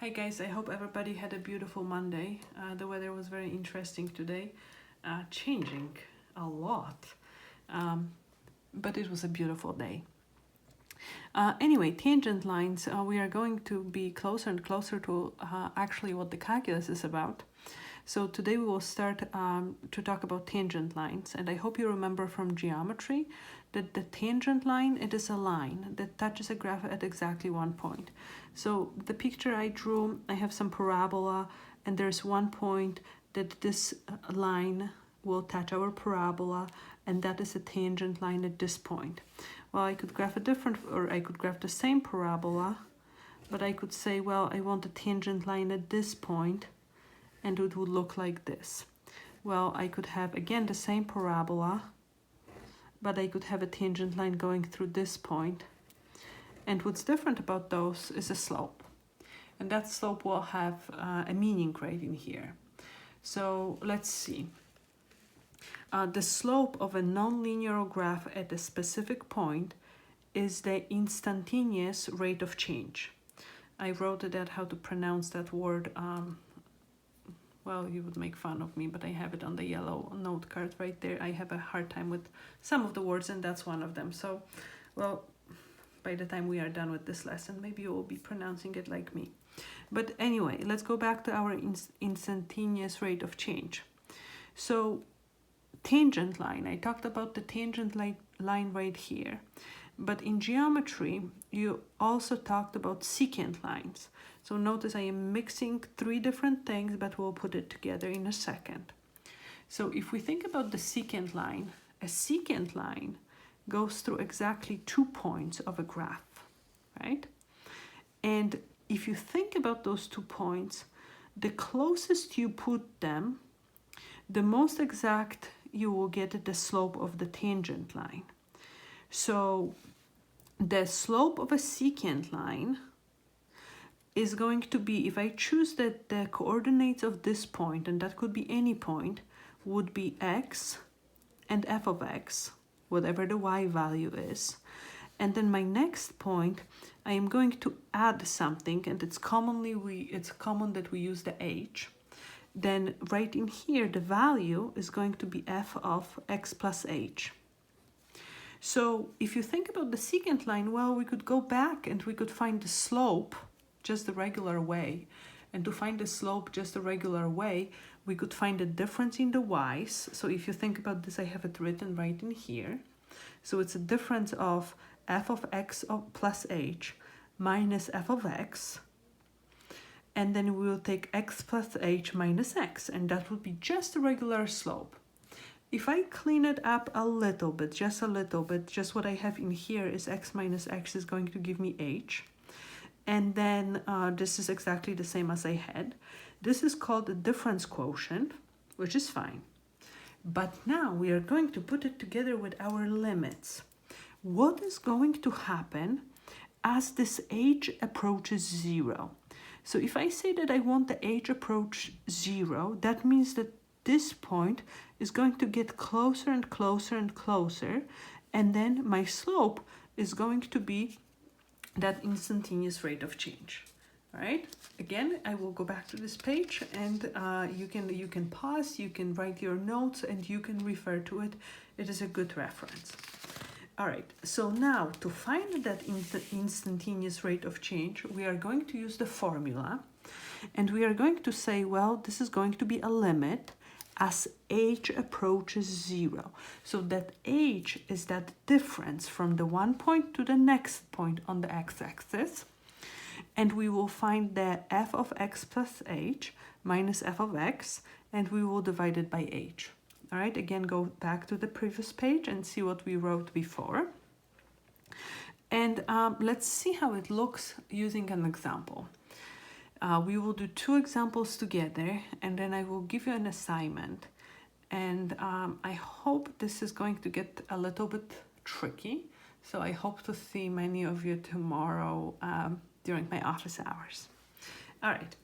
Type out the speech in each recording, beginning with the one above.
Hi guys, I hope everybody had a beautiful Monday. The weather was very interesting today, changing a lot, um, but it was a beautiful day. Anyway, tangent lines, we are going to be closer and closer to actually what the calculus is about. So today we will start to talk about tangent lines, and I hope you remember from geometry that the tangent line, it is a line that touches a graph at exactly one point. So the picture I drew, I have some parabola, and there's one point that this line will touch our parabola, and that is a tangent line at this point. Well, I could graph a different, or I could graph the same parabola, but I could say, well, I want a tangent line at this point, and it would look like this. Well, I could have, again, the same parabola, but I could have a tangent line going through this point. And what's different about those is a slope. And that slope will have a meaning right in here. So let's see. The slope of a nonlinear graph at a specific point is the instantaneous rate of change. I wrote it out how to pronounce that word. Well, you would make fun of me, but I have it on the yellow note card right there. I have a hard time with some of the words, and that's one of them. So, well, by the time we are done with this lesson, maybe you will be pronouncing it like me. But anyway, let's go back to our instantaneous rate of change. So, tangent line, I talked about the tangent line right here. But in geometry, you also talked about secant lines. So notice I am mixing three different things, but we'll put it together in a second. So if we think about the secant line, a secant line goes through exactly 2 points of a graph, right? And if you think about those 2 points, the closest you put them, the most exact you will get the slope of the tangent line. So the slope of a secant line is going to be, if I choose that the coordinates of this point, and that could be any point, would be x and f of x, whatever the y value is. And then my next point, I am going to add something, and it's common that we use the h. Then right in here, the value is going to be f of x plus h. So if you think about the secant line, well, we could go back and we could find the slope just the regular way. And to find the slope just the regular way, we could find the difference in the y's. So if you think about this, I have it written right in here. So it's a difference of f of x plus h minus f of x. And then we will take x plus h minus x, and that would be just a regular slope. If I clean it up a little bit, just what I have in here is x minus x is going to give me h. And then this is exactly the same as I had. This is called the difference quotient, which is fine. But now we are going to put it together with our limits. What is going to happen as this h approaches 0? So if I say that I want the h approach 0, that means that this point is going to get closer and closer and closer, and then my slope is going to be that instantaneous rate of change. All right, again, I will go back to this page, and you can pause, you can write your notes, and you can refer to it. It is a good reference. All right, so now to find that instantaneous rate of change, we are going to use the formula, and we are going to say, well, this is going to be a limit as h approaches 0. So that h is that difference from the one point to the next point on the x-axis. And we will find the f of x plus h minus f of x, and we will divide it by h. All right, again, go back to the previous page and see what we wrote before. And let's see how it looks using an example. We will do 2 examples together, and then I will give you an assignment. And I hope this is going to get a little bit tricky. So I hope to see many of you tomorrow during my office hours. All right,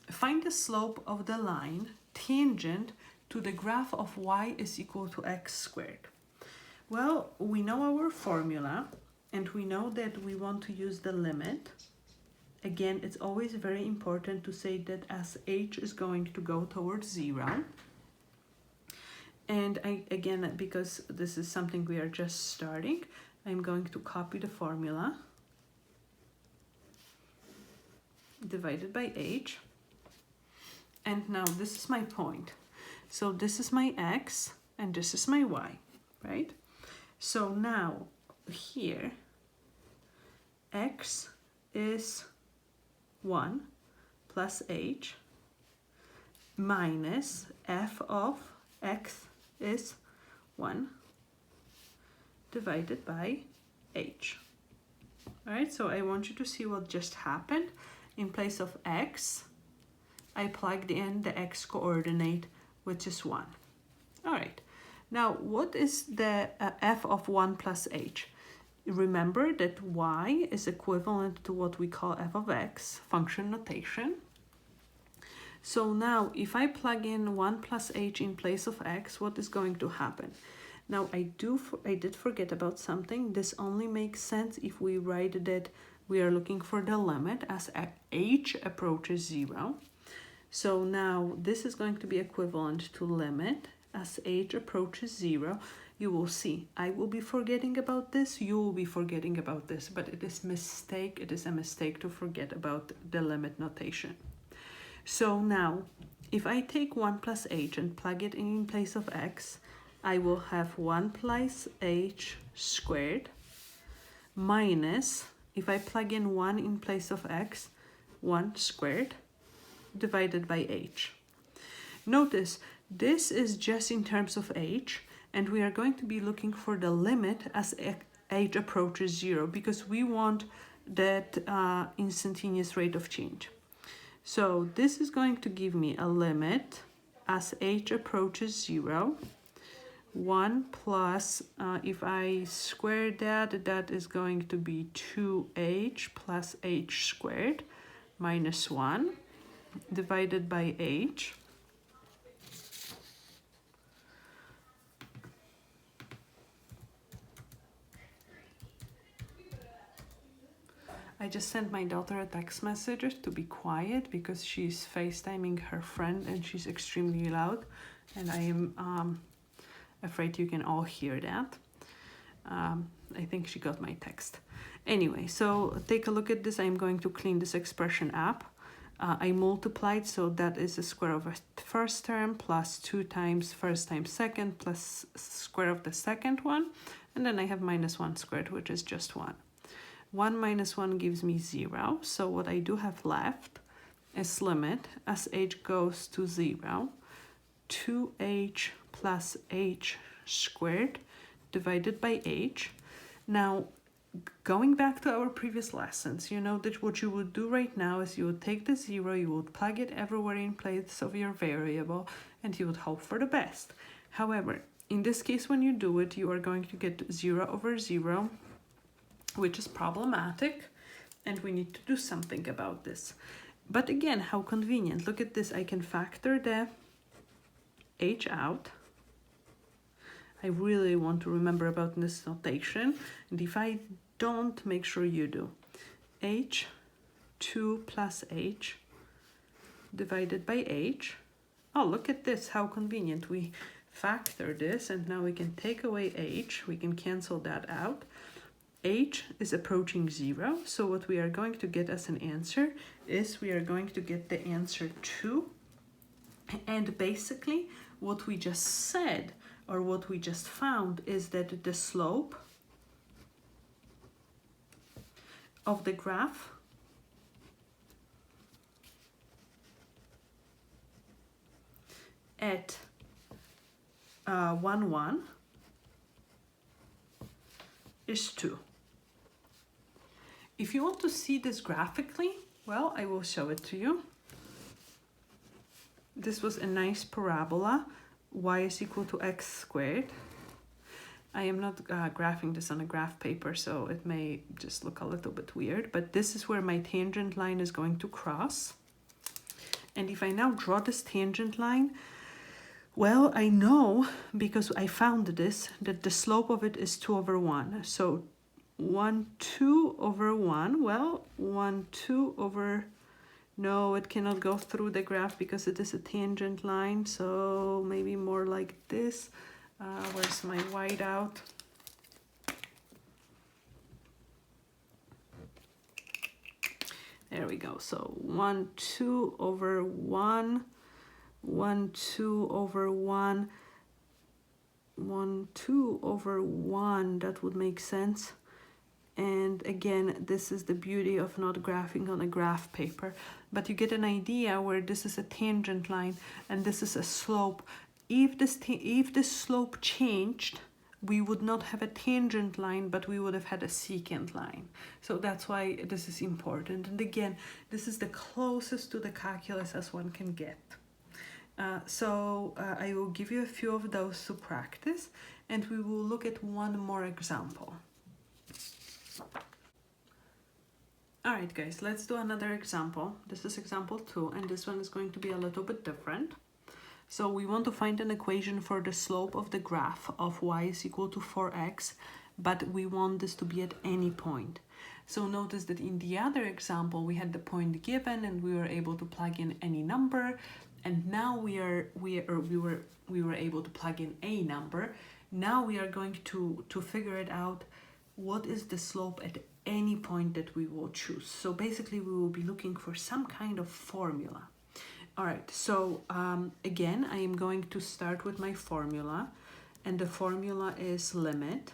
find the slope of the line tangent to the graph of y is equal to x squared. Well, we know our formula, and we know that we want to use the limit again, it's always very important to say that as h is going to go towards 0, and again, because this is something we are just starting, I'm going to copy the formula divided by h. And now this is my point. So this is my x and this is my y, right? So now here, x is 1 plus h minus f of x is 1 divided by h. All right, so I want you to see what just happened. In place of x, I plugged in the x coordinate, which is 1. All right, now what is the f of 1 plus h? Remember that y is equivalent to what we call f of x, function notation. So now if I plug in 1 plus h in place of x, what is going to happen? Now I did forget about something. This only makes sense if we write that we are looking for the limit as h approaches 0. So now this is going to be equivalent to limit as h approaches 0. You will see, I will be forgetting about this, you will be forgetting about this, but it is a mistake to forget about the limit notation. So now, if I take 1 plus h and plug it in place of x, I will have 1 plus h squared minus, if I plug in 1 in place of x, 1 squared divided by h. Notice, this is just in terms of h, and we are going to be looking for the limit as h approaches 0 because we want that instantaneous rate of change. So this is going to give me a limit as h approaches 0. 1 plus, if I square that, that is going to be 2h plus h squared minus 1 divided by h. I just sent my daughter a text message to be quiet because she's FaceTiming her friend and she's extremely loud, and I am afraid you can all hear that. I think she got my text. Anyway, so take a look at this. I'm going to clean this expression up. I multiplied, so that is the square of a first term plus 2 times first times second plus square of the second one. And then I have minus 1 squared, which is just 1. 1 minus 1 gives me 0. So what I do have left is limit as h goes to 0, 2h plus h squared divided by h. Now, going back to our previous lessons, you know that what you would do right now is you would take the 0, you would plug it everywhere in place of your variable, and you would hope for the best. However, in this case, when you do it, you are going to get 0 over 0, which is problematic, and we need to do something about this. But again, how convenient. Look at this. I can factor the h out. I really want to remember about this notation, and if I don't, make sure you do. h, 2 plus h divided by h. Oh, look at this, how convenient. We factor this, and now we can take away h. We can cancel that out. H is approaching 0, so what we are going to get as an answer is we are going to get the answer 2. And basically, what we just said, or what we just found, is that the slope of the graph at 1, 1 is 2. If you want to see this graphically, well, I will show it to you. This was a nice parabola, y is equal to x squared. I am not graphing this on a graph paper, so it may just look a little bit weird, but this is where my tangent line is going to cross. And if I now draw this tangent line, well, I know, because I found this, that the slope of it is 2 over 1. So 1, 2 over 1. Well, 1, 2 over... No, it cannot go through the graph because it is a tangent line. So maybe more like this. Where's my whiteout? There we go. So 1, 2 over 1. 1, 2 over 1. 1, 2 over 1. That would make sense. And again, this is the beauty of not graphing on a graph paper. But you get an idea where this is a tangent line and this is a slope. If this slope changed, we would not have a tangent line, but we would have had a secant line. So that's why this is important. And again, this is the closest to the calculus as one can get. I will give you a few of those to practice, and we will look at one more example. Alright guys, let's do another example. This is example 2, and this one is going to be a little bit different. So we want to find an equation for the slope of the graph of y is equal to 4x, but we want this to be at any point. So notice that in the other example we had the point given and we were able to plug in any number, and now we were able to plug in a number. Now we are going to figure it out, what is the slope at any point that we will choose. So basically we will be looking for some kind of formula. All right, so again, I am going to start with my formula, and the formula is limit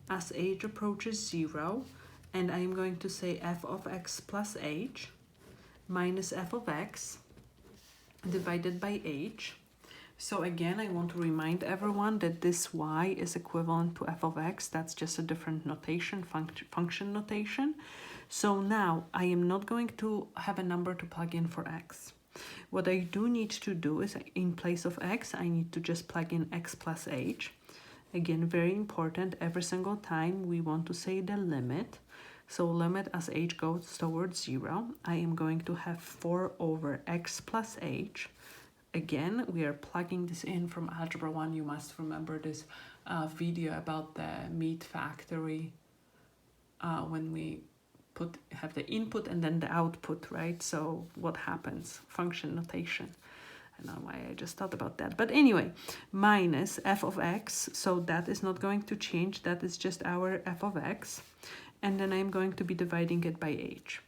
as h approaches 0, and I am going to say f of x plus h minus f of x divided by h. So again, I want to remind everyone that this y is equivalent to f of x. That's just a different notation, function notation. So now I am not going to have a number to plug in for x. What I do need to do is, in place of x, I need to just plug in x plus h. Again, very important, every single time we want to say the limit. So limit as h goes towards 0, I am going to have 4 over x plus h. Again, we are plugging this in from Algebra 1. You must remember this video about the meat factory when we have the input and then the output, right? So what happens? Function notation. I don't know why I just thought about that. But anyway, minus f of x. So that is not going to change. That is just our f of x. And then I'm going to be dividing it by h.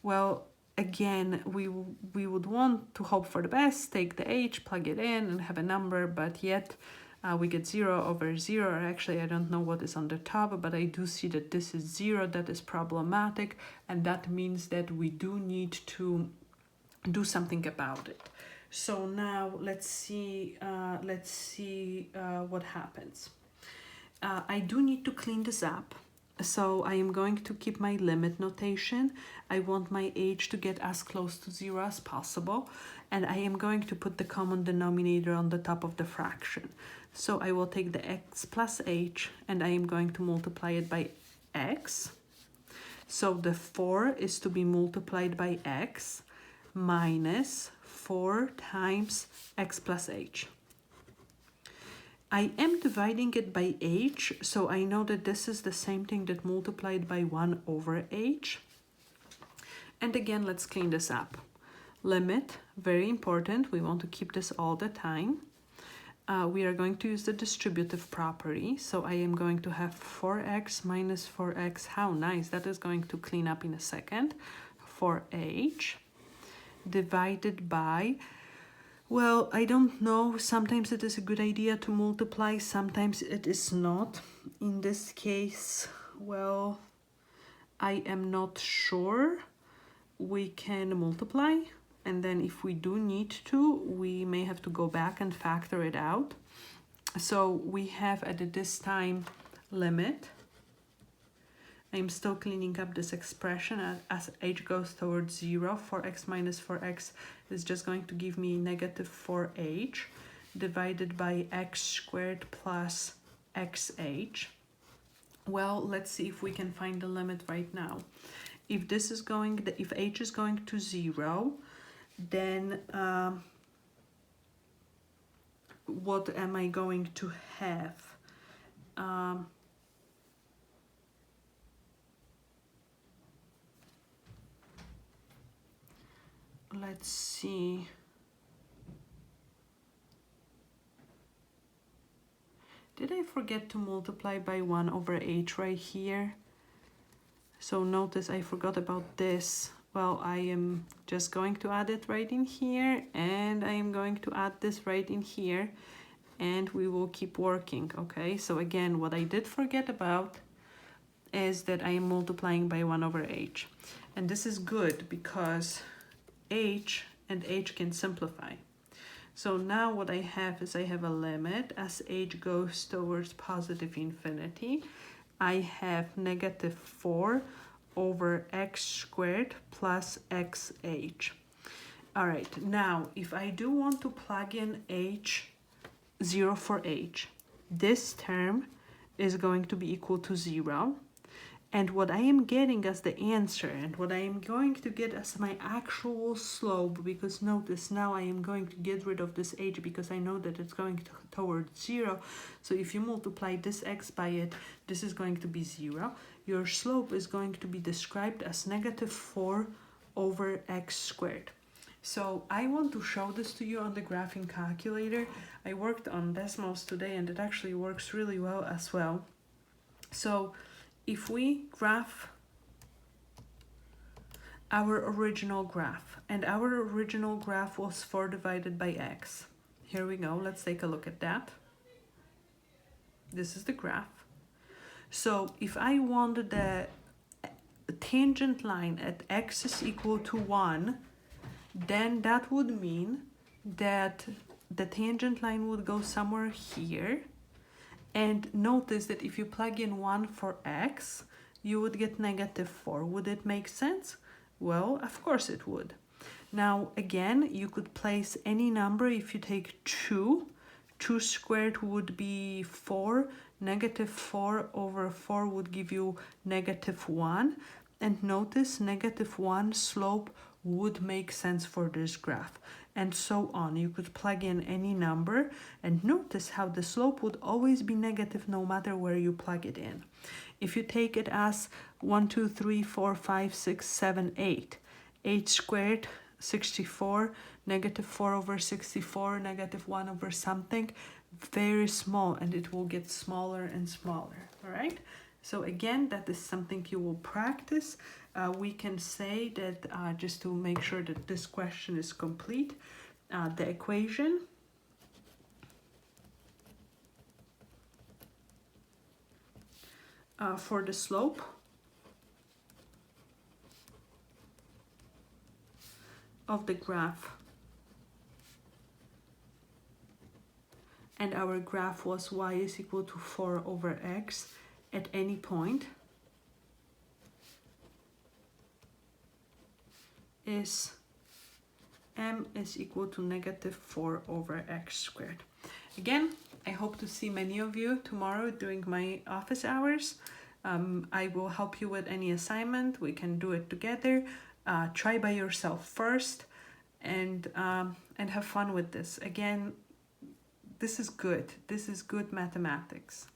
Well, again, we would want to hope for the best, take the h, plug it in, and have a number, but yet we get 0 over 0. Actually, I don't know what is on the top, but I do see that this is 0. That is problematic, and that means that we do need to do something about it. So now let's see what happens. I do need to clean this up. So I am going to keep my limit notation. I want my h to get as close to 0 as possible. And I am going to put the common denominator on the top of the fraction. So I will take the x plus h and I am going to multiply it by x. So the 4 is to be multiplied by x minus 4 times x plus h. I am dividing it by h, so I know that this is the same thing that multiplied by 1 over h. And again, let's clean this up. Limit, very important. We want to keep this all the time. We are going to use the distributive property. So I am going to have 4x minus 4x. How nice. That is going to clean up in a second. 4h divided by... Well, I don't know. Sometimes it is a good idea to multiply. Sometimes it is not. In this case, well, I am not sure. We can multiply. And then if we do need to, we may have to go back and factor it out. So we have at this time limit. I'm still cleaning up this expression as h goes towards 0. 4x minus 4x is just going to give me negative 4h divided by x squared plus xh. Well, let's see if we can find the limit right now. If this is going, if h is going to 0, then what am I going to have? let's see. Did I forget to multiply by 1 over h right here? So notice I forgot about this. Well, I am just going to add it right in here, and I am going to add this right in here, and we will keep working, okay? So again, what I did forget about is that I am multiplying by 1 over h. And this is good because h and h can simplify. So now what I have is I have a limit as h goes towards positive infinity. I have negative 4 over x squared plus xh. All right, now if I do want to plug in h, 0 for h, this term is going to be equal to 0. And what I am getting as the answer, and what I am going to get as my actual slope, because notice now I am going to get rid of this h because I know that it's going towards 0. So if you multiply this x by it, this is going to be 0. Your slope is going to be described as negative 4 over x squared. So I want to show this to you on the graphing calculator. I worked on Desmos today, and it actually works really well as well. So if we graph our original graph, and our original graph was 4 divided by x. Here we go, let's take a look at that. This is the graph. So if I want the tangent line at x is equal to 1, then that would mean that the tangent line would go somewhere here. And notice that if you plug in 1 for x, you would get negative 4. Would it make sense? Well, of course it would. Now, again, you could place any number. If you take 2, 2 squared would be 4. Negative 4 over 4 would give you negative 1. And notice negative 1 slope would make sense for this graph, and so on. You could plug in any number, and notice how the slope would always be negative no matter where you plug it in. If you take it as 1, 2, 3, 4, 5, 6, 7, 8, 8 squared, 64, negative 4 over 64, negative 1 over something, very small, and it will get smaller and smaller, all right? So again, that is something you will practice. We can say that just to make sure that this question is complete, the equation for the slope of the graph, and our graph was y is equal to 4 over x at any point, is m is equal to negative 4 over x squared. Again, I hope to see many of you tomorrow during my office hours. I will help you with any assignment. We can do it together. Try by yourself first, and have fun with this. Again, this is good. This is good mathematics.